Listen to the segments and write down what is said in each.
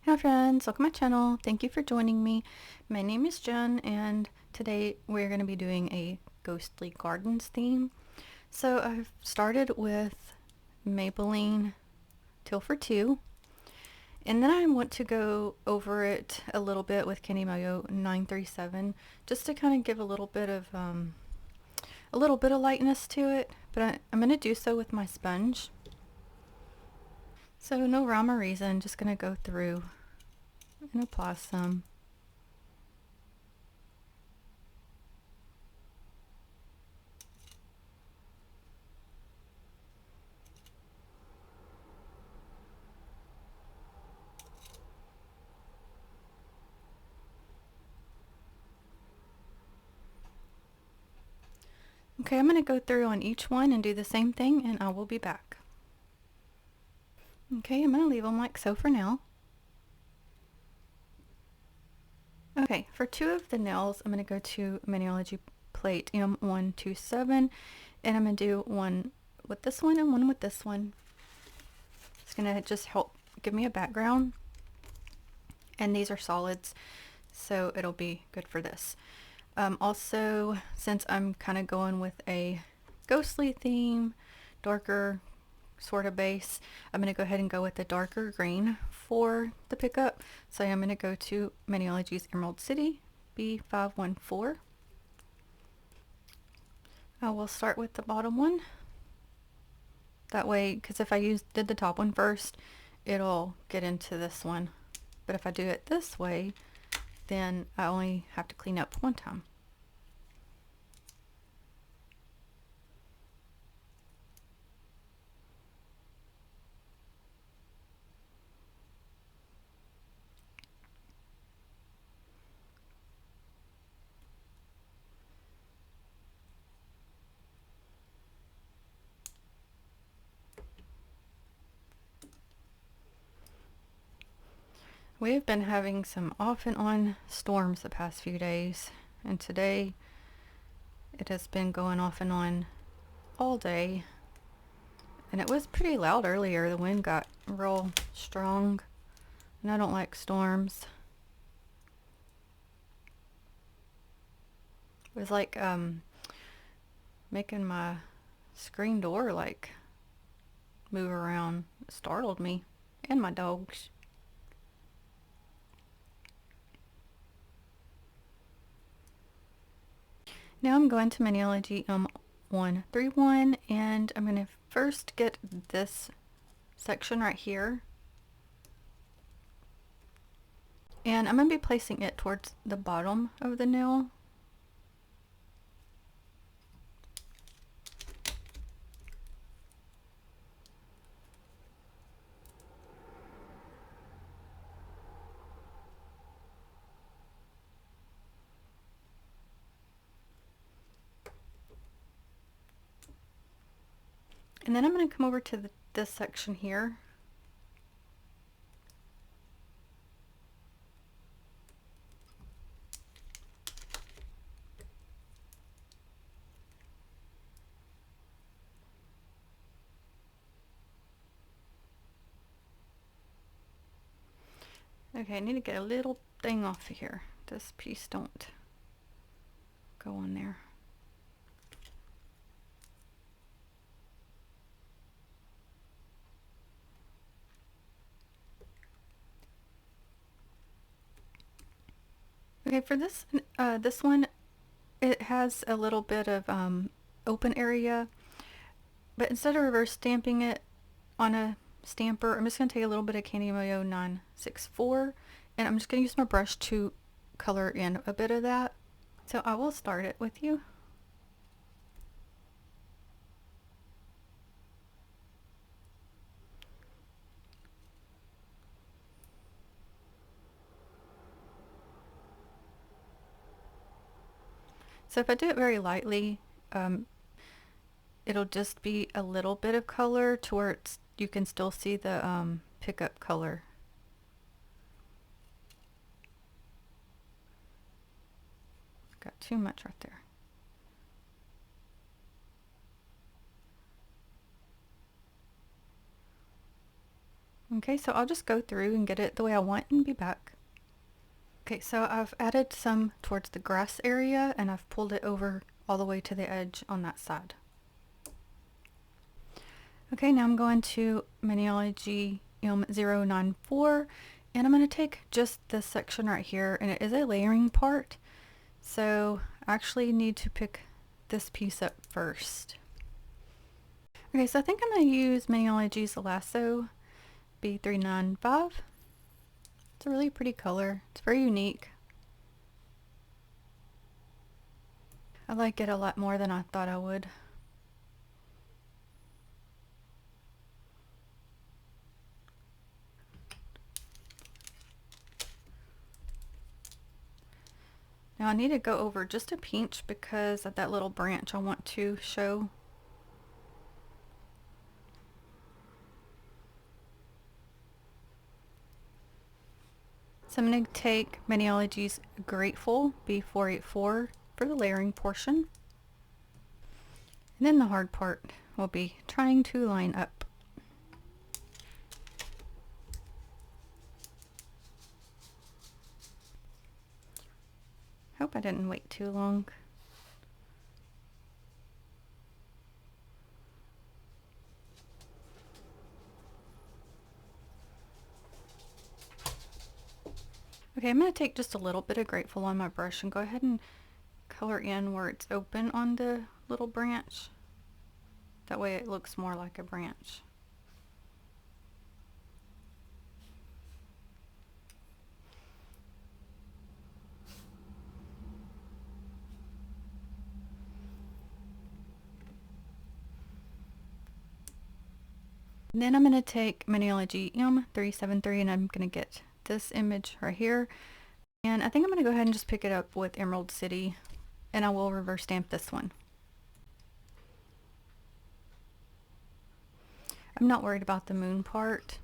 Hi friends, welcome to my channel. Thank you for joining me. My name is Jen and today we're going to be doing a ghostly gardens theme. So I've started with Maybelline Teal for Two, and then I want to go over it a little bit with Candy Mayo 937 just to kind of give a little bit of lightness to it, but I'm going to do so with my sponge. So no rhyme or reason, just going to go through and apply some. Okay, I'm going to go through on each one and do the same thing, and I will be back. Okay, I'm going to leave them like so for now. Okay, for two of the nails, I'm going to go to Maniology plate M127, and I'm going to do one with this one and one with this one. It's going to just help give me a background, and these are solids, so it'll be good for this. Also, since I'm kind of going with a ghostly theme, darker sort of base, I'm going to go ahead and go with the darker green for the pickup. So I'm going to go to Maniology's Emerald City B514. I will start with the bottom one. That way, because if I did the top one first, it'll get into this one. But if I do it this way, then I only have to clean up one time. We've been having some off and on storms the past few days, and today it has been going off and on all day, and it was pretty loud earlier. The wind got real strong, and I don't like storms. It was like making my screen door like move around. It startled me and my dogs. Now I'm going to Maniology 131, and I'm going to first get this section right here, and I'm going to be placing it towards the bottom of the nail. And then I'm going to come over to this section here. Okay, I need to get a little thing off of here. This piece don't go on there. Okay, for this one, it has a little bit of open area, but instead of reverse stamping it on a stamper, I'm just going to take a little bit of Candy Mayo 964, and I'm just going to use my brush to color in a bit of that. So I will start it with you. So if I do it very lightly, it'll just be a little bit of color to where you can still see the pickup color. Got too much right there. Okay, so I'll just go through and get it the way I want and be back. Okay, so I've added some towards the grass area and I've pulled it over all the way to the edge on that side. Okay, now I'm going to Maniology M094 and I'm going to take just this section right here, and it is a layering part, so I actually need to pick this piece up first. Okay, so I think I'm going to use Maniology's Lasso B395. It's a really pretty color. It's very unique. I like it a lot more than I thought I would. Now I need to go over just a pinch because of that little branch I want to show. So I'm going to take Maniology's Grateful B484 for the layering portion. And then the hard part will be trying to line up. Hope I didn't wait too long. Okay, I'm going to take just a little bit of Grateful on my brush and go ahead and color in where it's open on the little branch. That way it looks more like a branch. And then I'm going to take Maniology M373 and I'm going to get this image right here. And I think I'm going to go ahead and just pick it up with Emerald City, and I will reverse stamp this one. I'm not worried about the moon part.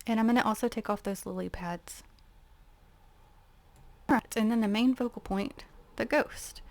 And I'm going to also take off those lily pads. Alright, and then the main focal point, the ghost.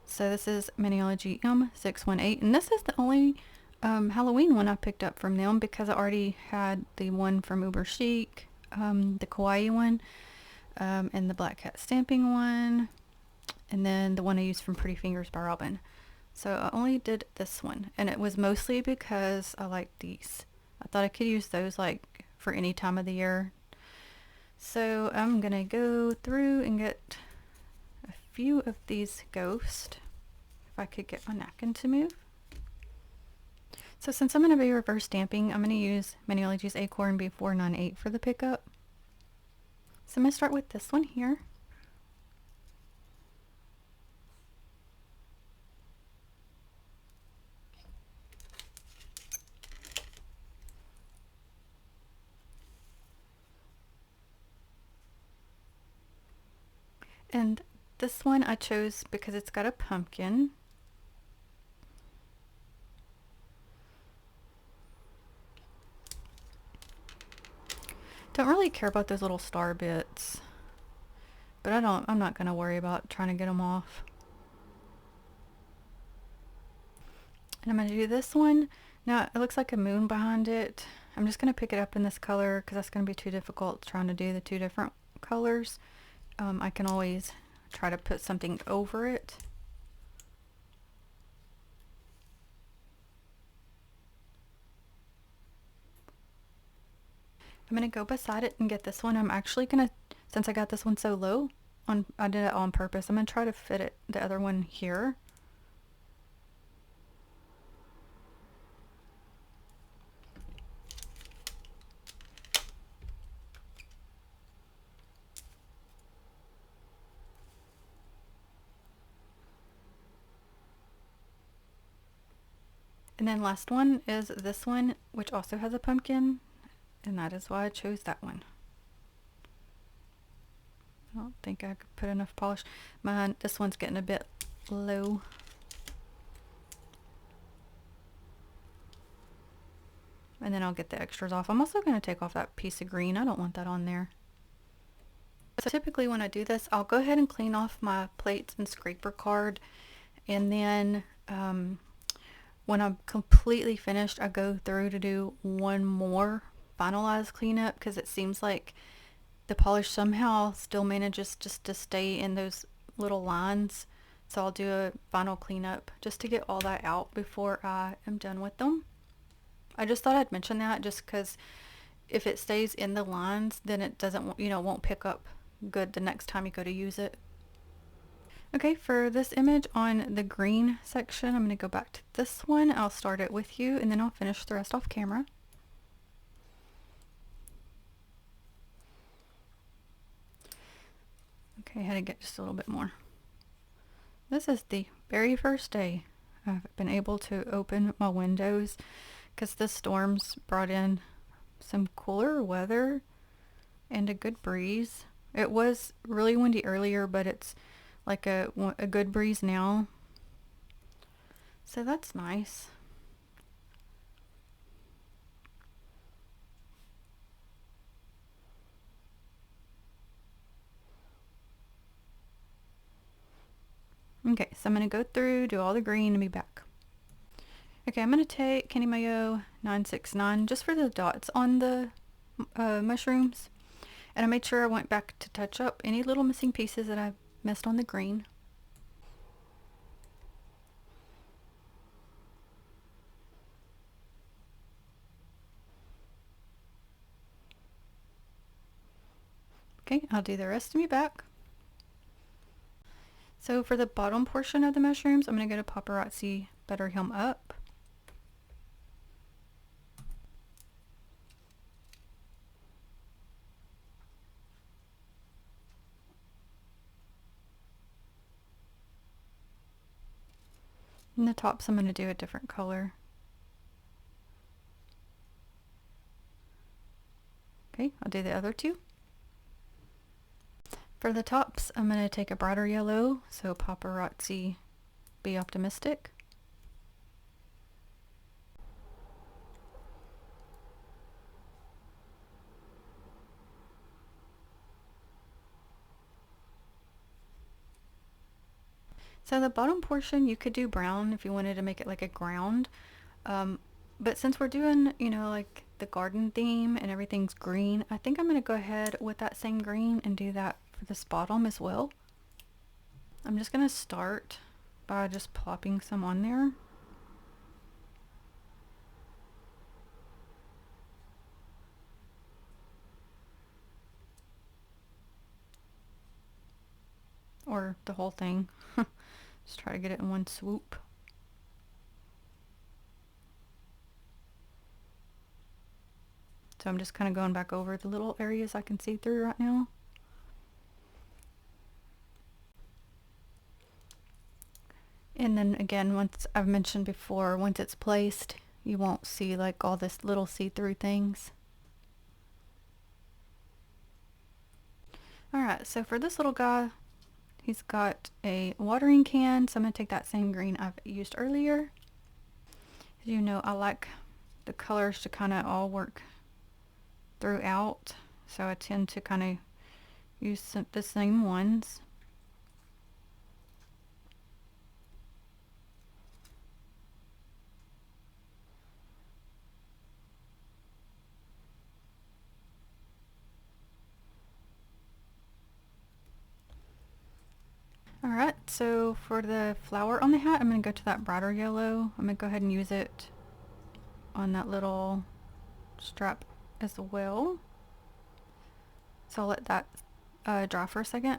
So this is Maniology M618, and this is the only Halloween one I picked up from them because I already had the one from Uber Chic, the kawaii one, and the black cat stamping one, and then the one I used from Pretty Fingers by Robin. So I only did this one, and it was mostly because I liked these. I thought I could use those like for any time of the year. So I'm gonna go through and get a few of these ghosts. If I could get my napkin to move. So since I'm going to be reverse stamping, I'm going to use Maniology's Acorn B498 for the pickup. So I'm going to start with this one here. And this one I chose because it's got a pumpkin. Don't really care about those little star bits, but I'm not going to worry about trying to get them off. And I'm going to do this one. Now it looks like a moon behind it. I'm just going to pick it up in this color because that's going to be too difficult trying to do the two different colors. I can always try to put something over it. I'm going to go beside it and get this one. I'm actually going to, since I got this one so low, I did it on purpose. I'm going to try to fit it, the other one here. And then last one is this one, which also has a pumpkin, and that is why I chose that one. I don't think I could put enough polish. This one's getting a bit low. And then I'll get the extras off. I'm also going to take off that piece of green. I don't want that on there. So typically when I do this, I'll go ahead and clean off my plates and scraper card And then when I'm completely finished, I go through to do one more finalized cleanup because it seems like the polish somehow still manages just to stay in those little lines. So I'll do a final cleanup just to get all that out before I am done with them. I just thought I'd mention that just because if it stays in the lines, then it doesn't, won't pick up good the next time you go to use it. Okay, for this image on the green section, I'm going to go back to this one. I'll start it with you and then I'll finish the rest off camera. Okay, I had to get just a little bit more. This is the very first day I've been able to open my windows because the storms brought in some cooler weather and a good breeze. It was really windy earlier, but it's like a good breeze now. So that's nice. Okay, so I'm going to go through, do all the green, and be back. Okay, I'm going to take Candy Mayo 969 just for the dots on the mushrooms. And I made sure I went back to touch up any little missing pieces that I missed on the green. Okay, I'll do the rest of me back. So for the bottom portion of the mushrooms, I'm going to go to Paparazzi Better Him Up. And the tops, I'm going to do a different color. Okay, I'll do the other two. For the tops, I'm going to take a brighter yellow, so Paparazzi Be Optimistic. So the bottom portion, you could do brown if you wanted to make it like a ground. But since we're doing, like the garden theme and everything's green, I think I'm going to go ahead with that same green and do that for this bottom as well. I'm just going to start by just plopping some on there. Or the whole thing. Just try to get it in one swoop. So I'm just kind of going back over the little areas I can see through right now. And then again, once I've mentioned before, once it's placed, you won't see like all this little see-through things. Alright, so for this little guy, he's got a watering can, so I'm going to take that same green I've used earlier. As you know, I like the colors to kind of all work throughout, so I tend to kind of use the same ones. Alright, so for the flower on the hat, I'm going to go to that brighter yellow. I'm going to go ahead and use it on that little strap as well. So I'll let that dry for a second.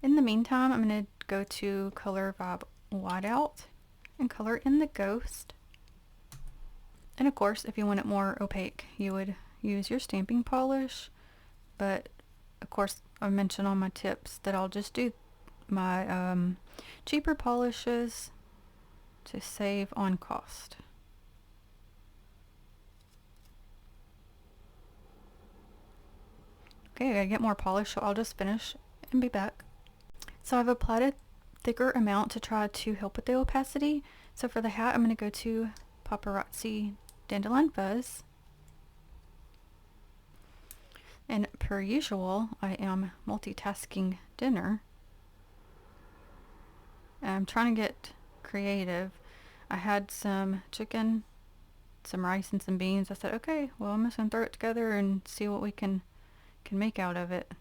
In the meantime, I'm going to go to Color Vibe Whiteout and color in the ghost. And of course, if you want it more opaque, you would use your stamping polish. But of course, I mentioned on my tips that I'll just do my cheaper polishes to save on cost. Okay, I gotta get more polish, so I'll just finish and be back. So I've applied a thicker amount to try to help with the opacity. So for the hat, I'm going to go to Paparazzi Dandelion Fuzz. And per usual, I am multitasking dinner I'm trying to get creative. I had some chicken, some rice, and some beans. I said, okay, well, I'm just gonna throw it together and see what we can make out of it.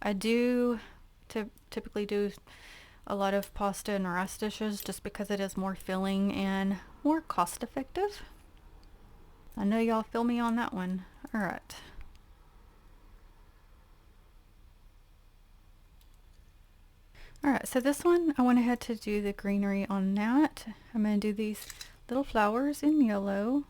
I do typically do a lot of pasta and rice dishes just because it is more filling and more cost effective. I know y'all feel me on that one. All right. Alright, so this one, I went ahead to do the greenery on that. I'm going to do these little flowers in yellow.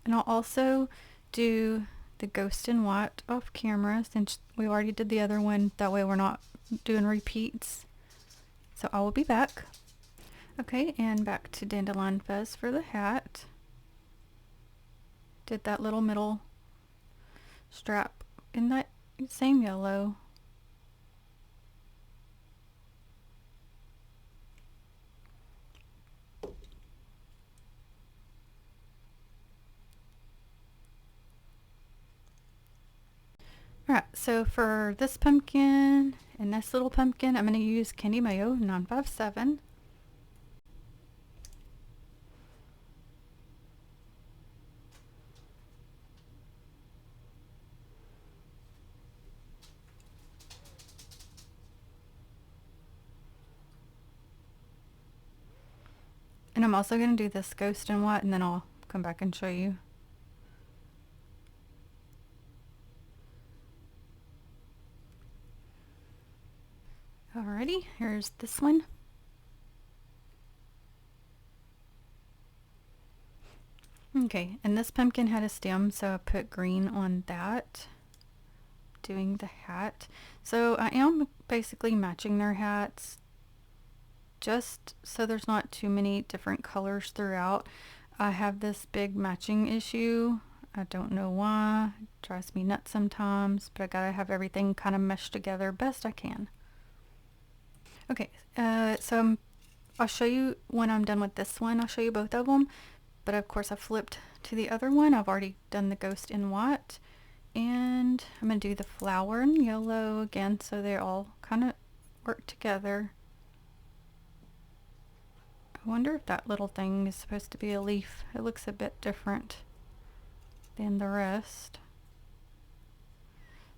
And I'll also do the ghost in white off camera since we already did the other one. That way we're not doing repeats. So I will be back. Okay, and back to Dandelion Fuzz for the hat. Did that little middle strap in that same yellow. Alright, so for this pumpkin and this little pumpkin, I'm going to use Candy Mayo 957. And I'm also going to do this ghost in white, and then I'll come back and show you. Alrighty, here's this one. Okay, and this pumpkin had a stem, so I put green on that. Doing the hat. So I am basically matching their hats just so there's not too many different colors throughout. I have this big matching issue. I don't know why. It drives me nuts sometimes, but I gotta have everything kind of meshed together best I can. Okay, so I'll show you when I'm done with this one. I'll show you both of them, but of course I flipped to the other one. I've already done the ghost in white, and I'm going to do the flower in yellow again so they all kind of work together. I wonder if that little thing is supposed to be a leaf. It looks a bit different than the rest.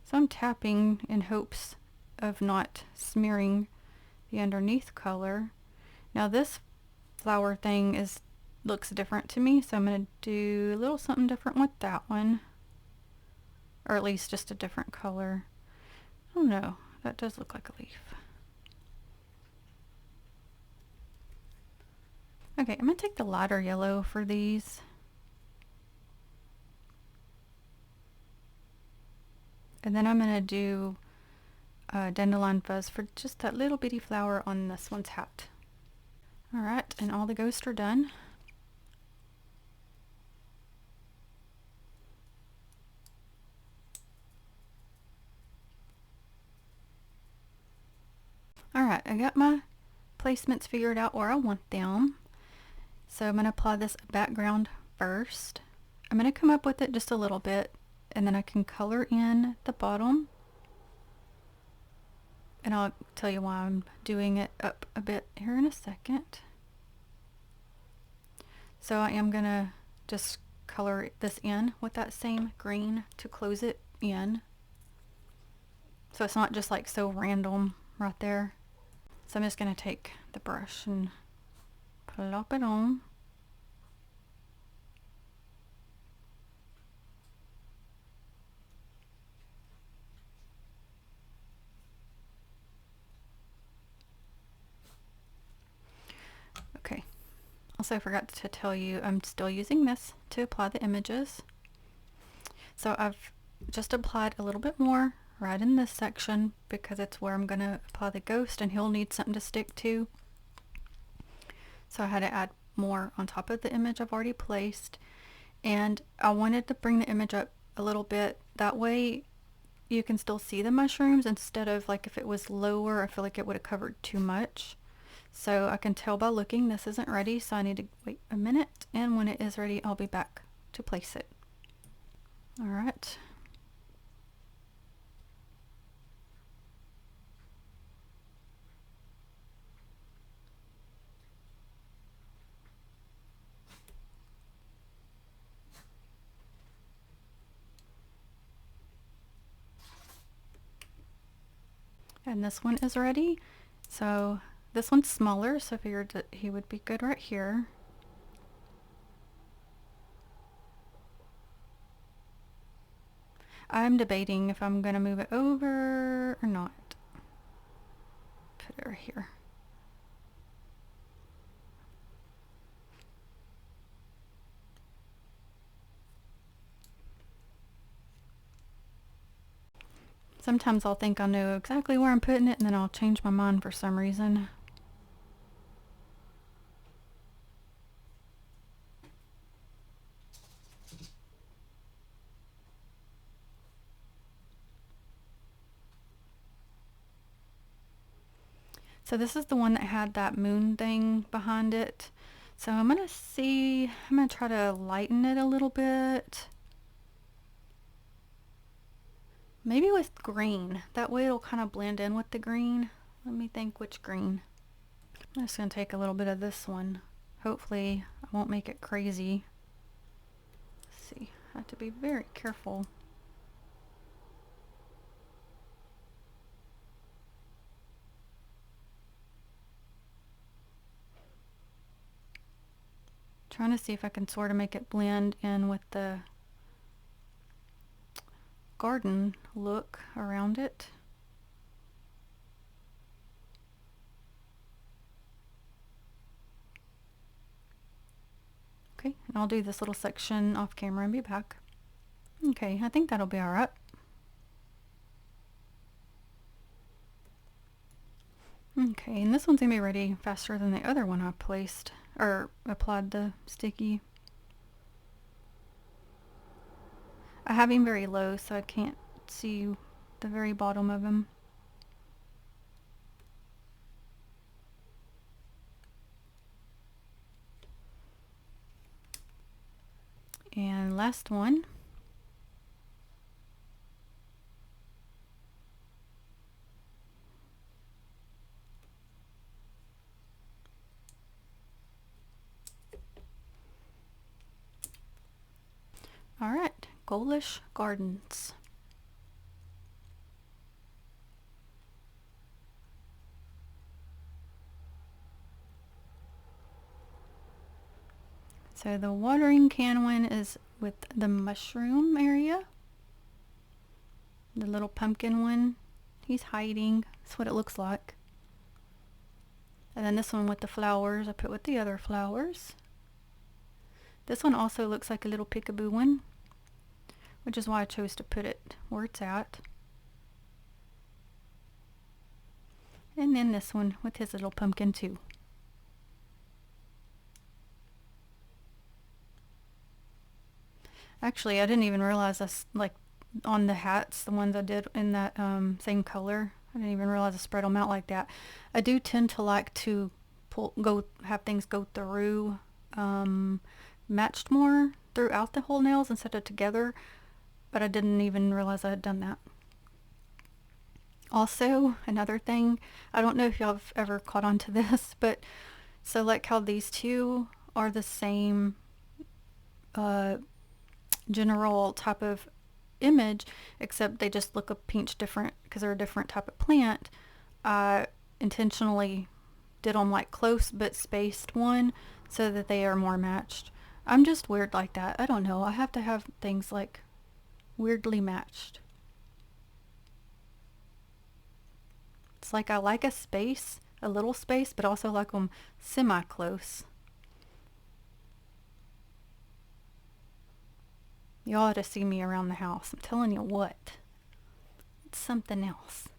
So I'm tapping in hopes of not smearing the underneath color. Now this flower thing looks different to me, so I'm going to do a little something different with that one. Or at least just a different color. Oh no, that does look like a leaf. Okay, I'm going to take the lighter yellow for these. And then I'm going to do Dandelion Fuzz for just that little bitty flower on this one's hat. Alright, and all the ghosts are done. Alright, I got my placements figured out where I want them. So I'm going to apply this background first. I'm going to come up with it just a little bit, and then I can color in the bottom. And I'll tell you why I'm doing it up a bit here in a second. So I am going to just color this in with that same green to close it in. So it's not just like so random right there. So I'm just going to take the brush and plop it on. Okay. Also, I forgot to tell you, I'm still using this to apply the images. So I've just applied a little bit more right in this section because it's where I'm going to apply the ghost, and he'll need something to stick to. So I had to add more on top of the image I've already placed, and I wanted to bring the image up a little bit. That way you can still see the mushrooms instead of like if it was lower, I feel like it would have covered too much. So I can tell by looking this isn't ready, so I need to wait a minute, and when it is ready I'll be back to place it. All right. And this one is ready. So this one's smaller, so I figured that he would be good right here. I'm debating if I'm gonna move it over or not. Put it right here. Sometimes I'll think I know exactly where I'm putting it and then I'll change my mind for some reason. So this is the one that had that moon thing behind it. So I'm gonna try to lighten it a little bit. Maybe with green. That way it'll kind of blend in with the green. Let me think which green. I'm just gonna take a little bit of this one. Hopefully I won't make it crazy. Let's see, I have to be very careful. Trying to see if I can sort of make it blend in with the garden look around it. Okay, and I'll do this little section off camera and be back. Okay, I think that'll be alright. Okay, and this one's gonna be ready faster than the other one I placed, or applied the sticky. I have him very low so I can't see the very bottom of him. And last one. Alright, Ghoulish Gardens. So the watering can one is with the mushroom area. The little pumpkin one, he's hiding. That's what it looks like. And then this one with the flowers, I put with the other flowers. This one also looks like a little peekaboo one, which is why I chose to put it where it's at. And then this one with his little pumpkin too. Actually, I didn't even realize that's like on the hats, the ones I did in that same color. I didn't even realize I spread them out like that. I do tend to like to have things go through matched more throughout the whole nails instead of together, but I didn't even realize I had done that. Also, another thing, I don't know if y'all have ever caught on to this, but so like how these two are the same general type of image, except they just look a pinch different because they're a different type of plant. I intentionally did them like close but spaced one so that they are more matched. I'm just weird like that. I don't know. I have to have things like weirdly matched. It's like I like a space, a little space, but also like them semi-close. You ought to see me around the house. I'm telling you what. It's something else.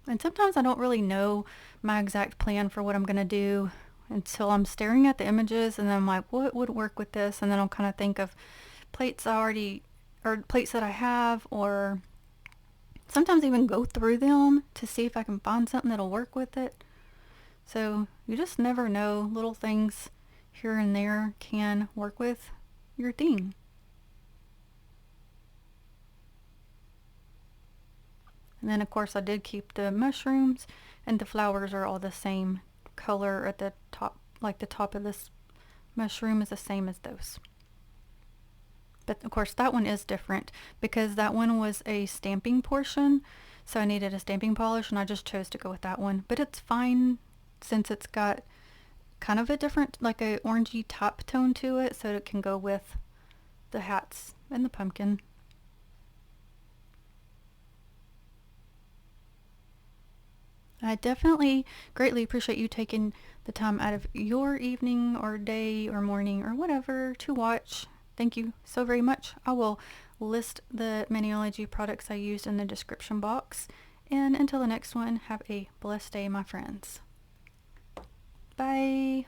And sometimes I don't really know my exact plan for what I'm going to do until I'm staring at the images and then I'm like, what would work with this? And then I'll kind of think of plates plates that I have, or sometimes even go through them to see if I can find something that'll work with it. So you just never know. Little things here and there can work with your theme. And then of course I did keep the mushrooms, and the flowers are all the same color at the top, like the top of this mushroom is the same as those. But of course that one is different because that one was a stamping portion, so I needed a stamping polish and I just chose to go with that one. But it's fine since it's got kind of a different, like a orangey top tone to it, so it can go with the hats and the pumpkin. I definitely greatly appreciate you taking the time out of your evening or day or morning or whatever to watch. Thank you so very much. I will list the Maniology products I used in the description box. And until the next one, have a blessed day, my friends. Bye.